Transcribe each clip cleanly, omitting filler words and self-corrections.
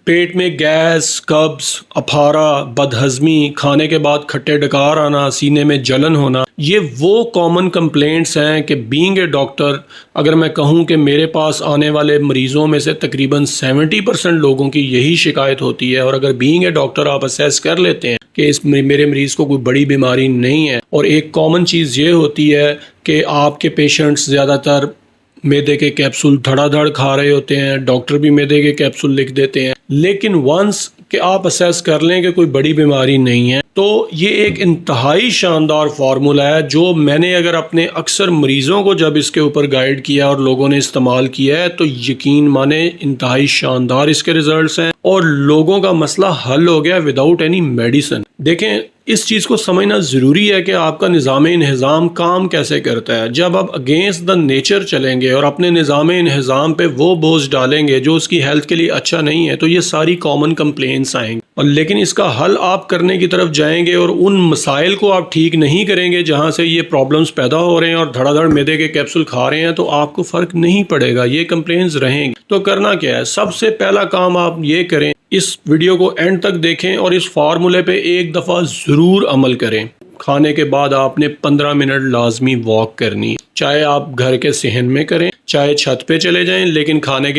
पेट में गैस, कब्ज़, अफारा, बदहज़मी, खाने के बाद खट्टे डकार आना, सीने में जलन होना, ये वो कॉमन कंप्लेंट्स हैं कि बीइंग ए डॉक्टर अगर मैं कहूँ कि मेरे पास आने वाले मरीज़ों में से तकरीबन 70% लोगों की यही शिकायत होती है। और अगर बीइंग ए डॉक्टर आप असेस कर लेते हैं कि इस मेरे मरीज़ को कोई बड़ी बीमारी नहीं है, और एक कॉमन चीज़ ये होती है कि आपके पेशेंट्स ज़्यादातर मैदे के कैप्सूल धड़ाधड़ खा रहे होते हैं, डॉक्टर भी मैदे के कैप्सूल लिख देते हैं, लेकिन वंस कि आप असेस कर लें कि कोई बड़ी बीमारी नहीं है, तो ये एक इंतहाई शानदार फार्मूला है जो मैंने अगर अपने अक्सर मरीज़ों को जब इसके ऊपर गाइड किया और लोगों ने इस्तेमाल किया है तो यकीन माने इंतहाई शानदार इसके रिजल्ट्स हैं और लोगों का मसला हल हो गया विदाउट एनी मेडिसिन। देखें, इस चीज़ को समझना ज़रूरी है कि आपका निज़ाम इंहिज़ाम काम कैसे करता है। जब आप अगेंस्ट द नेचर चलेंगे और अपने निज़ाम इंहिज़ाम पे वो बोझ डालेंगे जो उसकी हेल्थ के लिए अच्छा नहीं है, तो ये सारी कॉमन कंप्लेंट्स आएंगी। और लेकिन इसका हल आप करने की तरफ जाएंगे और उन मसाइल को आप ठीक नहीं करेंगे जहाँ से ये प्रॉब्लम्स पैदा हो रहे हैं और धड़ाधड़ मैदे के कैप्सूल खा रहे हैं, तो आपको फ़र्क नहीं पड़ेगा, ये कंप्लेंट्स रहेंगी। तो करना क्या है, सबसे पहला काम आप ये करें, इस वीडियो को एंड तक देखें और इस फार्मूले पे एक दफ़ा ज़रूर अमल करें। खाने के बाद आपने 15 मिनट लाजमी वॉक करनी है, चाहे आप घर के सहन में करें, चाहे छत पे चले जाएं, लेकिन खाने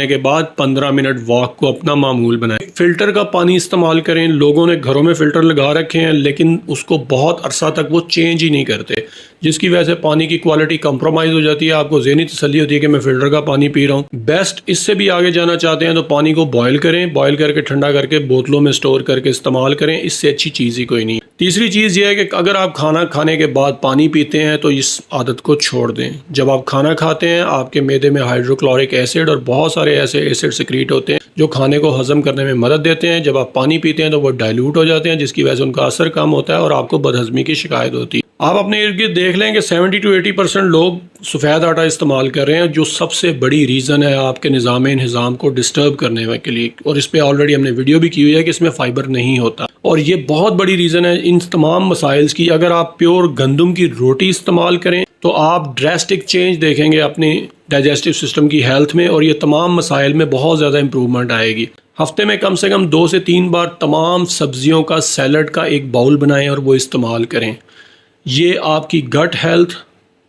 के बाद 15 मिनट वॉक को अपना मामूल बनाएं। फ़िल्टर का पानी इस्तेमाल करें। लोगों ने घरों में फ़िल्टर लगा रखे हैं लेकिन उसको बहुत अरसा तक वो चेंज ही नहीं करते, जिसकी वजह से पानी की क्वालिटी कंप्रोमाइज़ हो जाती है। आपको ज़हनी तसल्ली होती है कि मैं फ़िल्टर का पानी पी रहा हूँ। बेस्ट इससे भी आगे जाना चाहते हैं तो पानी को बॉयल करें, बॉयल करके ठंडा करके बोतलों में स्टोर करके इस्तेमाल करें, इससे अच्छी चीज़ ही कोई नहीं। तीसरी चीज़ ये है कि अगर आप खाना खाने के बाद पानी पीते हैं तो इस आदत को छोड़ दें। जब आप खाना खाते हैं आपके मैदे में हाइड्रोक्लोरिक एसिड और बहुत सारे ऐसे एसिड सिक्रीट होते हैं जो खाने को हजम करने में मदद देते हैं। जब आप पानी पीते हैं तो वो डाइल्यूट हो जाते हैं, जिसकी वजह से उनका असर कम होता है और आपको बदहजमी की शिकायत होती है। आप अपने इर्द गिर्द देख लें कि 70 to 80% लोग सफ़ेद आटा इस्तेमाल कर रहे हैं, जो सबसे बड़ी रीज़न है आपके निज़ाम इंहिज़ाम को डिस्टर्ब करने के लिए। और इस पर ऑलरेडी हमने वीडियो भी की हुई है कि इसमें फ़ाइबर नहीं होता, और ये बहुत बड़ी रीज़न है इन तमाम मसाइल्स की। अगर आप प्योर गंदम की रोटी इस्तेमाल करें तो आप ड्रेस्टिक चेंज देखेंगे अपनी डाइजेस्टिव सिस्टम की हेल्थ में, और ये तमाम मसाइल में बहुत ज़्यादा इंप्रूवमेंट आएगी। हफ्ते में कम से कम 2 से 3 बार तमाम सब्जियों का सैलड का एक बाउल बनाएं और वो इस्तेमाल करें। ये आपकी गट हेल्थ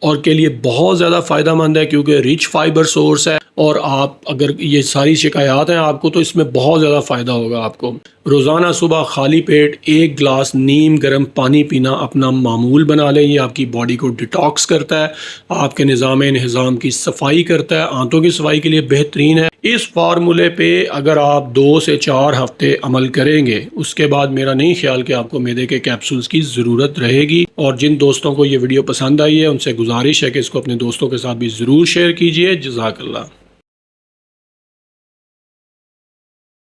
और के लिए बहुत ज़्यादा फ़ायदेमंद है क्योंकि रिच फाइबर सोर्स है, और आप अगर ये सारी शिकायत हैं आपको तो इसमें बहुत ज़्यादा फ़ायदा होगा आपको। रोज़ाना सुबह खाली पेट 1 गिलास नीम गर्म पानी पीना अपना मामूल बना लें। ये आपकी बॉडी को डिटॉक्स करता है, आपके निज़ाम इंहिज़ाम की सफाई करता है, आंतों की सफाई के लिए बेहतरीन है। इस फार्मूले पे अगर आप 2 से 4 हफ्ते अमल करेंगे, उसके बाद मेरा नहीं ख्याल कि आपको मैदे के कैप्सूल्स की ज़रूरत रहेगी। और जिन दोस्तों को ये वीडियो पसंद आई है उनसे गुजारिश है कि इसको अपने दोस्तों के साथ भी ज़रूर शेयर कीजिए। जज़ाकल्लाह।